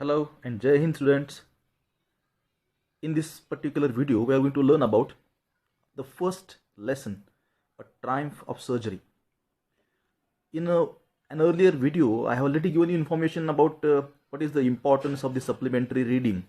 Hello and Jai Hind students. In this particular video, we are going to learn about the first lesson, a triumph of surgery. In an earlier video, I have already given you information about what is the importance of the supplementary reading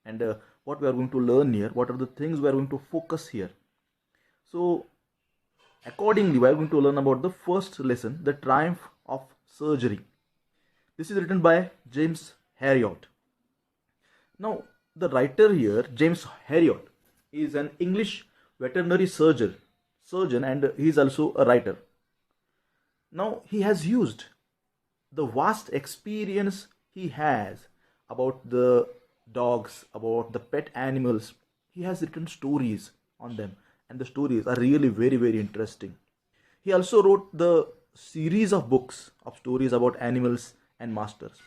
and what we are going to learn here, what are the things we are going to focus here. So, accordingly, we are going to learn about the first lesson, the triumph of surgery. This is written by James Herriot. Now, the writer here, James Herriot, is an English veterinary surgeon, and he is also a writer. Now, he has used the vast experience he has about the dogs, about the pet animals. He has written stories on them, and the stories are really very, very interesting. He also wrote the series of books of stories about animals and masters.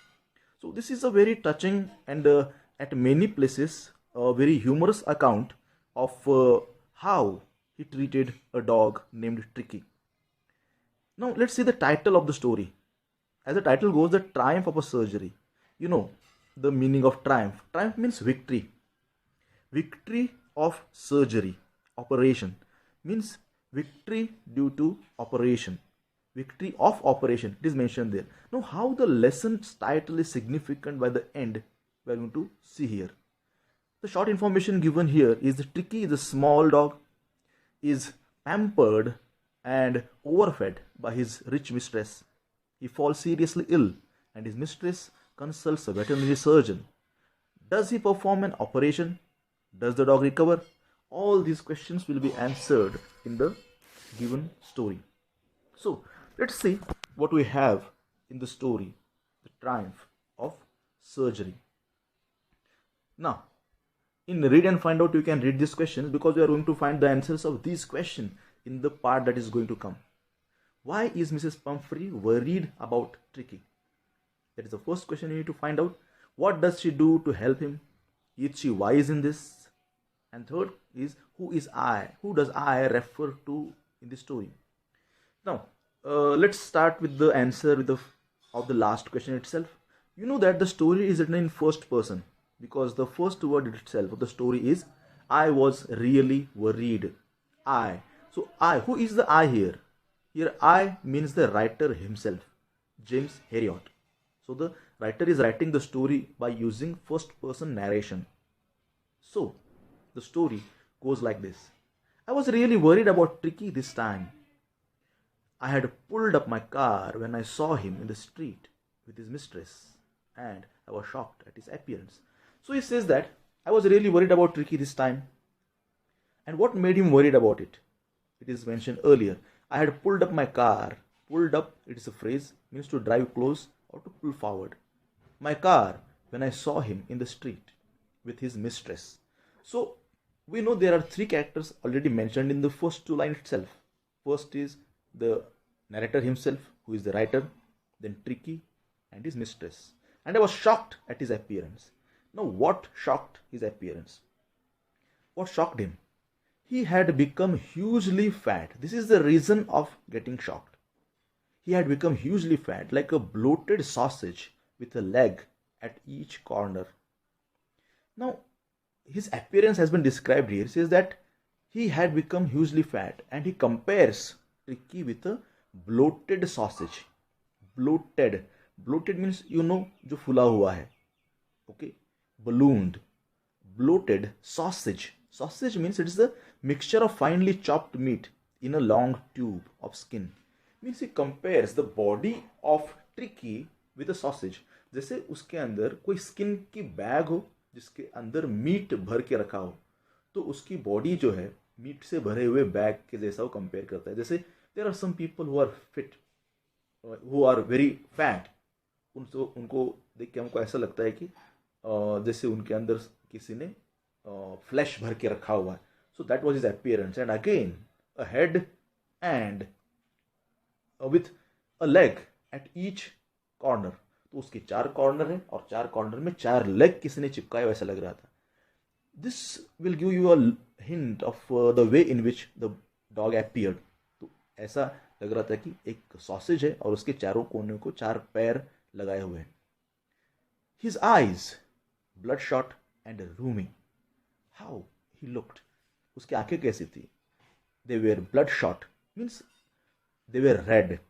So, this is a very touching and at many places a very humorous account of how he treated a dog named Tricky. Now let's see the title of the story. As the title goes, the triumph of a surgery. You know the meaning of triumph. Triumph means victory. Victory of surgery. Operation means victory due to operation. Victory of operation, it is mentioned there. Now how the lesson's title is significant by the end, we are going to see here. The short information given here is that Tricky is a small dog, is pampered and overfed by his rich mistress. He falls seriously ill and his mistress consults a veterinary surgeon. Does he perform an operation? Does the dog recover? All these questions will be answered in the given story. So let's see what we have in the story, the triumph of surgery. Now, in Read and Find Out, you can read these questions because we are going to find the answers of these questions in the part that is going to come. Why is Mrs. Pumphrey worried about Tricky? That is the first question you need to find out. What does she do to help him? Is she wise in this? And third is, who is I? Who does I refer to in the story? Now, let's start with the answer of the last question itself. You know that the story is written in first person because the first word itself of the story is I was really worried. I. So I, who is the I here? Here I means the writer himself, James Herriot. So the writer is writing the story by using first person narration. So the story goes like this. I was really worried about Tricky this time. I had pulled up my car when I saw him in the street with his mistress, and I was shocked at his appearance. So he says that I was really worried about Tricky this time. And what made him worried about it? It is mentioned earlier. I had pulled up my car. Pulled up, it is a phrase, means to drive close or to pull forward. My car when I saw him in the street with his mistress. So we know there are three characters already mentioned in the first two lines itself. First is the narrator himself, who is the writer, then Tricky and his mistress. And I was shocked at his appearance. Now what shocked his appearance? What shocked him? He had become hugely fat. This is the reason of getting shocked. He had become hugely fat, like a bloated sausage with a leg at each corner. Now, his appearance has been described here. It says that he had become hugely fat, and he compares Tricky with a bloated sausage. Bloated. Bloated means, you know, जो फुला हुआ है. Okay. Ballooned. Bloated sausage. Sausage means it is the mixture of finely chopped meat in a long tube of skin. Means he compares the body of Tricky with a sausage. जैसे उसके अंदर कोई skin की bag हो जिसके अंदर meet भर के रखा हो, तो उसकी बॉडी जो है मीट से भरे हुए बैग के जैसा वो कंपेयर करता है. जैसे there are some people who are fit, who are very fat. उनको देख के हमको ऐसा लगता है कि जैसे उनके अंदर किसी ने फ्लैश भर के रखा हुआ है. So that was his appearance. And again a head and with a leg at each corner. तो उसके चार कॉर्नर है और चार कॉर्नर में चार लेग किसी ने चिपकाया वैसा लग रहा था. This will give you a hint of the way in which the dog appeared. तो ऐसा लग रहा था कि एक सॉसेज है और उसके चारों कोने को चार पैर लगाए हुए हैं. His eyes bloodshot and rheumy. How he looked. उसकी आंखें कैसी थी? They were bloodshot, means they were red,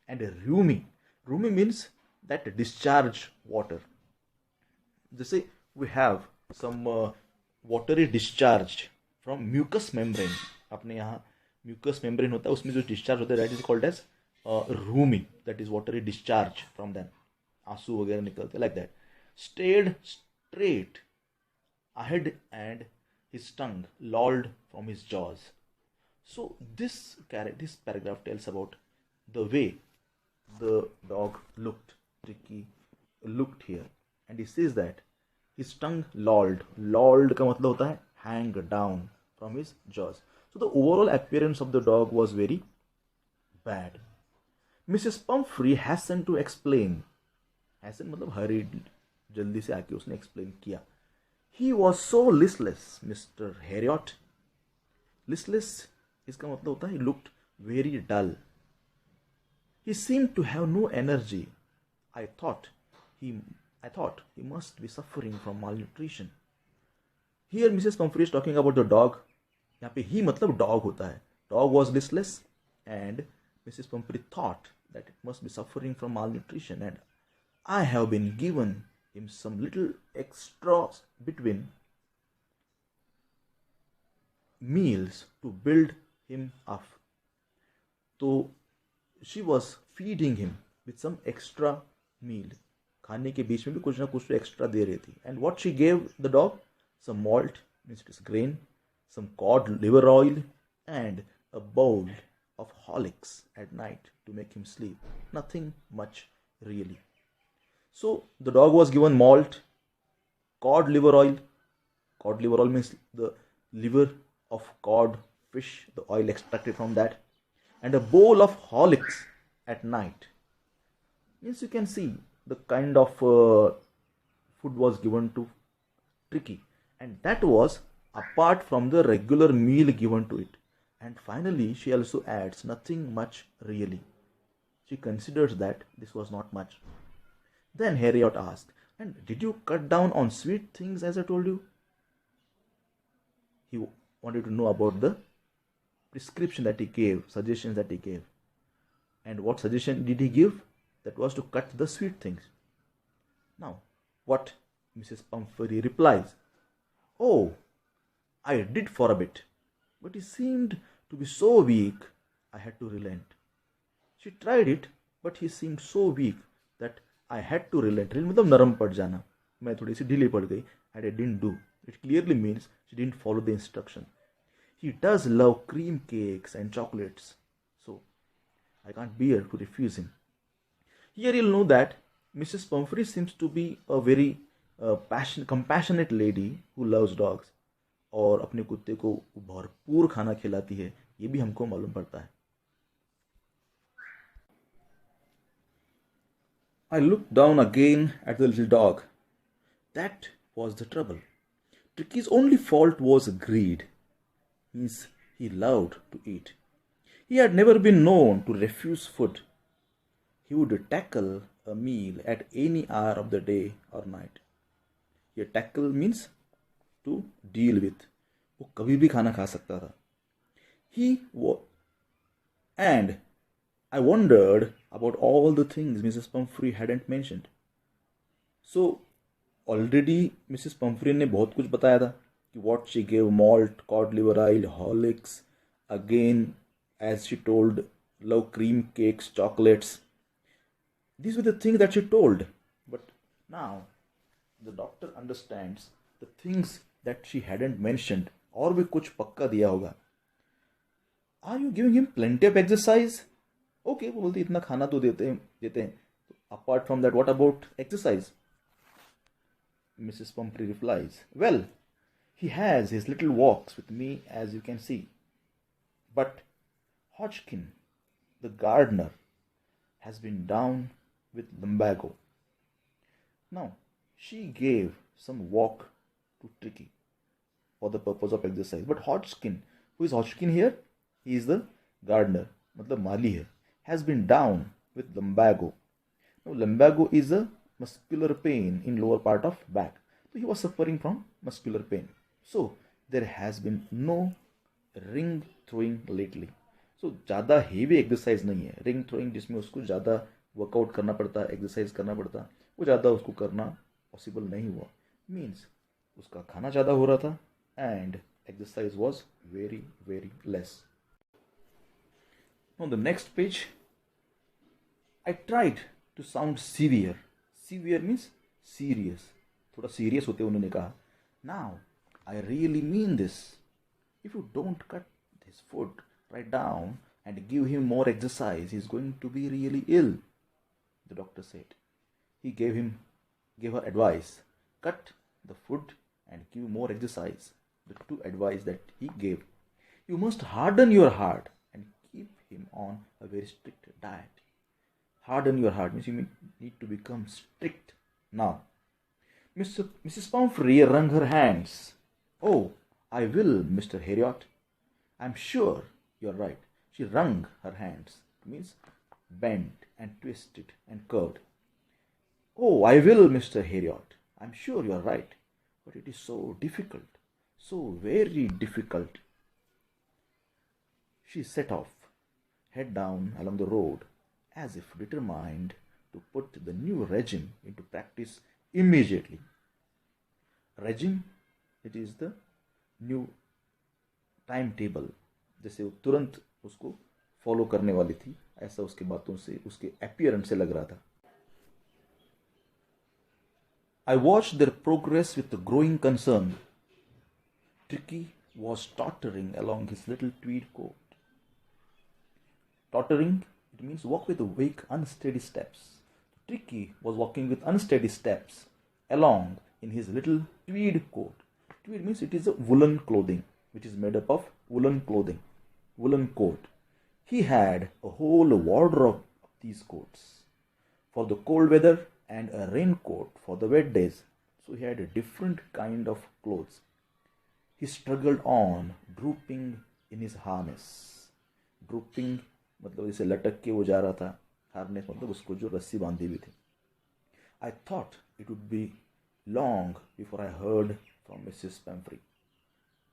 and rheumy. Rheumy means that discharge water. जैसे we have some watery discharge from mucous membrane. अपने यहाँ mucous membrane होता है, उसमें जो discharge होता है, that is called as rheumy. That is watery discharge from them. आंसू वगैरह निकलते like that. Stared straight ahead and his tongue lolled from his jaws. So this paragraph tells about the way the dog looked. Tricky looked here, and he says that his tongue lolled. Lolled का मतलब होता है hang down from his jaws. So the overall appearance of the dog was very bad. Mrs. Pumphrey hastened to explain. Hasten मतलब hurried, जल्दी से आके उसने explain किया. He was so listless, Mr. Harriot. Listless इसका मतलब होता है he looked very dull. He seemed to have no energy. I thought he must be suffering from malnutrition. Here Mrs. Pumphrey is talking about the dog. यहाँ पे he मतलब dog होता है. Dog was listless and Mrs. Pumphrey thought that it must be suffering from malnutrition, and I have been given him some little extras between meals to build him up. So she was feeding him with some extra meal. खाने के बीच में भी कुछ ना कुछ extra दे रही थी. And what she gave the dog? Some malt, means it is grain, some cod liver oil, and a bowl of Horlicks at night to make him sleep. Nothing much really. So the dog was given malt, cod liver oil. Cod liver oil means the liver of cod fish, the oil extracted from that, and a bowl of Horlicks at night. Means you can see the kind of food was given to Tricky, and that was apart from the regular meal given to it. And finally she also adds nothing much really. She considers that this was not much. Then Harriot asked, and did you cut down on sweet things as I told you? He wanted to know about the prescription that he gave, suggestions that he gave. And what suggestion did he give? That was to cut the sweet things. Now, what Mrs. Pumphrey replies, oh, I did for a bit, but he seemed to be so weak, I had to relent. She tried it, but he seemed so weak that I had to relent. Relent मतलब नरम पड़ जाना. मैं थोड़ी सी ढीली पड़ गई, and I didn't do. It clearly means she didn't follow the instruction. He does love cream cakes and chocolates, so I can't bear to refuse him. Here you'll know that Mrs. Pumphrey seems to be a very compassionate lady who loves dogs, और अपने कुत्ते को भरपूर खाना खिलाती है, ये भी हमको मालूम पड़ता है. I looked down again at the little dog. That was the trouble. Tricky's only fault was greed. Means he loved to eat. He had never been known to refuse food. He would tackle a meal at any hour of the day or night. Here tackle means to deal with. वो कभी भी खाना खा सकता था. And I wondered about all the things Mrs. Pumphrey hadn't mentioned. So already Mrs. Pumphrey ने बहुत कुछ बताया था कि what she gave, malt, cod liver oil, Horlicks, again as she told, love cream cakes, chocolates. These were the things that she told. But now the doctor understands the things that she hadn't mentioned. और भी कुछ पक्का दिया होगा. Are you giving him plenty of exercise? Okay, वो बोलती इतना खाना तो देते हैं. Apart from that, what about exercise? Mrs. Pumphrey replies, well, he has his little walks with me, as you can see. But Hodgkin, the gardener, has been down with lumbago. Now, she gave some walk to Tricky for the purpose of exercise. But Hodgkin, who is Hodgkin here? He is the gardener, मतलब माली है, has been down with lumbago. Now, lumbago is a muscular pain in lower part of back. So he was suffering from muscular pain. So there has been no ring throwing lately. So ज़्यादा heavy exercise नहीं है. Ring throwing जिसमें उसको ज़्यादा workout करना पड़ता, exercise करना पड़ता, वो ज़्यादा उसको करना पॉसिबल नहीं हुआ. मीन्स उसका खाना ज़्यादा हो रहा था and exercise was very less. On the next page, I tried to sound severe. Severe means serious. थोड़ा serious होते उन्होंने कहा. Now, I really mean this. If you don't cut his foot right down and give him more exercise, he's going to be really ill, the doctor said. He gave her advice. Cut the foot and give more exercise. The two advice that he gave. You must harden your heart and keep him on a very strict diet. Harden your heart means you need to become strict now. Mrs. Pumphrey wrung her hands. Oh, I will, Mr. Heriot. I'm sure you're right. She wrung her hands. It means bent and twisted and curved. Oh, I will, Mr. Heriot. I'm sure you're right. But it is so difficult. So very difficult. She set off, head down along the road, as if determined to put the new regime into practice immediately. Regime, it is the new timetable. जैसे वो तुरंत उसको follow करने वाली थी, ऐसा उसके बातों से, उसके अपीयरेंस से लग रहा था. I watched their progress with growing concern. Tricky was tottering along his little tweed coat. Tottering, it means walk with weak, unsteady steps. Tricky was walking with unsteady steps along in his little tweed coat. Tweed means it is a woolen clothing, which is made up of woolen clothing, woolen coat. He had a whole wardrobe of these coats for the cold weather and a raincoat for the wet days. So he had a different kind of clothes. He struggled on, drooping in his harness. Drooping मतलब जैसे लटक के वो जा रहा था. Harness मतलब उसको जो रस्सी बांधी हुई थी. I thought it would be long before I heard from Mrs. Pumphrey.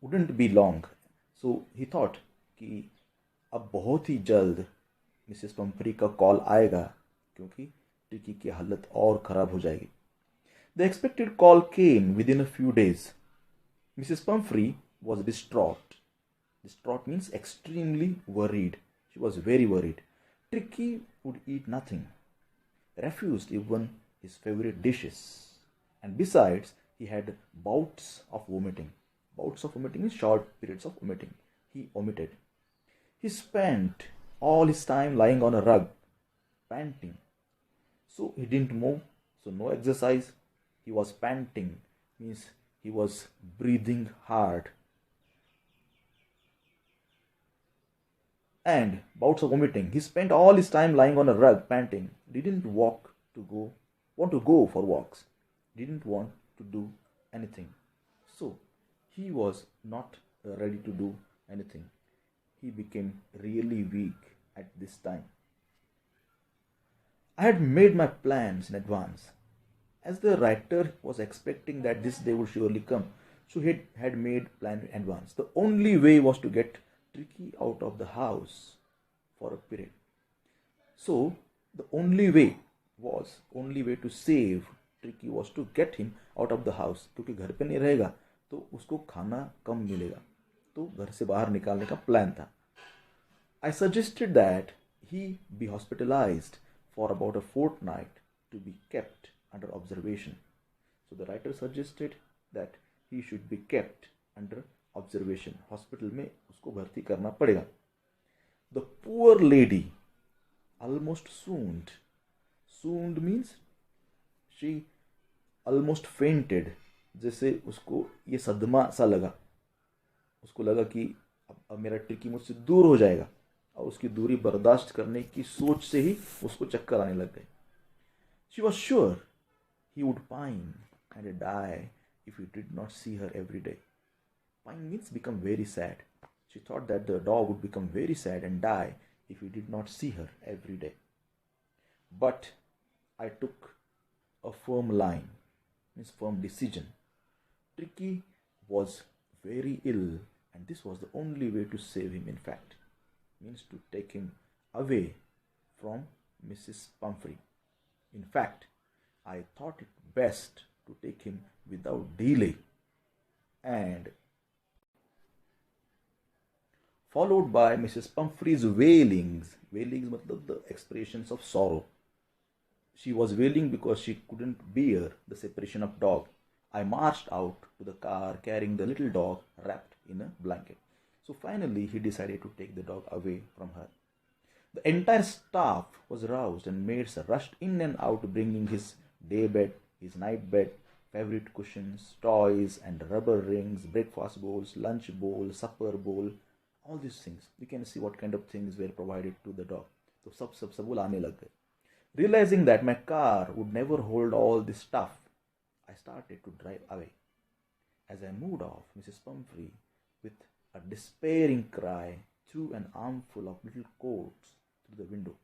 Wouldn't be long. So he thought कि अब बहुत ही जल्द मिसेस पंफरी का कॉल आएगा क्योंकि ट्रिकी की हालत और खराब हो जाएगी. The expected call came within a few days. Mrs. Pumphrey was distraught. Distraught means extremely worried. She was very worried. Tricky would eat nothing, refused even his favorite dishes. And besides, he had bouts of vomiting. Bouts of vomiting is short periods of vomiting. He vomited. He spent all his time lying on a rug, panting. So he didn't move, so no exercise. He was panting, means he was breathing hard. And bouts of vomiting. He spent all his time lying on a rug, panting. Didn't want to go for walks. Didn't want to do anything. So he was not ready to do anything. He became really weak at this time. I had made my plans in advance. As the writer was expecting that this day would surely come, so he had made plans in advance. The only way was to get Tricky out of the house for a period. So the only way to save Tricky was to get him out of the house. क्योंकि घर पे नहीं रहेगा तो उसको खाना कम मिलेगा, तो घर से बाहर निकालने का प्लान था. I suggested that he be hospitalized for about a fortnight to be kept under observation. So the writer suggested that he should be kept under observation. Hospital में उसको भर्ती करना पड़ेगा. The poor lady almost swooned. Swooned means she almost fainted. जैसे उसको ये सदमा सा लगा, उसको लगा कि अब मेरा ट्रिकी मुझसे दूर हो जाएगा, और उसकी दूरी बर्दाश्त करने की सोच से ही उसको चक्कर आने लग गए. She was sure he would pine and die if he did not see her every day. Pine means become very sad. She thought that the dog would become very sad and die if he did not see her every day. But I took a firm line, means firm decision. Tricky was very ill, and this was the only way to save him, in fact, means to take him away from Mrs. Pumphrey. In fact, I thought it best to take him without delay, and followed by Mrs. Pumphrey's wailings. Wailings matlab the expressions of sorrow. She was wailing because she couldn't bear the separation of dog. I marched out to the car carrying the little dog wrapped in a blanket. So finally he decided to take the dog away from her. The entire staff was roused and maids rushed in and out bringing his day bed, his night bed, favorite cushions, toys and rubber rings, breakfast bowls, lunch bowl, supper bowl, all these things. You can see what kind of things were provided to the dog. So सब वो लाने लग गए. Realizing that my car would never hold all this stuff, I started to drive away. As I moved off, Mrs. Pumphrey, with a despairing cry, threw an armful of little coats through the window.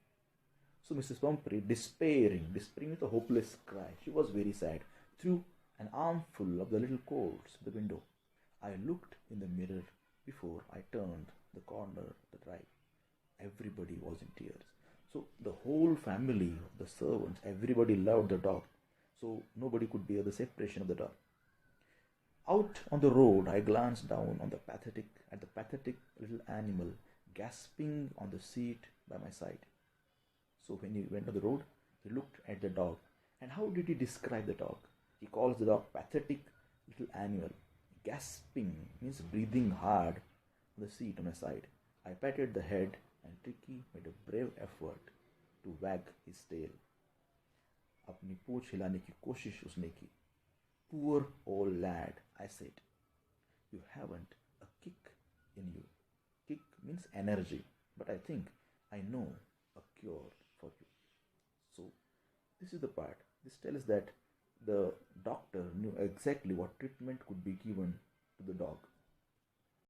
So Mrs. Pumphrey, despairing with a hopeless cry, she was very sad, threw an armful of the little coats through the window. I looked in the mirror before I turned the corner of the drive. Everybody was in tears. So the whole family, the servants, everybody loved the dog. So nobody could bear the separation of the dog. Out on the road, I glanced down on the pathetic little animal gasping on the seat by my side. So when he went on the road, he looked at the dog. And how did he describe the dog? He calls the dog pathetic little animal. Gasping means breathing hard on the seat on my side. I patted the head and Tricky made a brave effort to wag his tail. अपनी पूंछ हिलाने की कोशिश उसने की. Poor old lad, I said. You haven't a kick in you. Kick means energy, but I think I know a cure for you. So this is the part. This tells us that the doctor knew exactly what treatment could be given to the dog.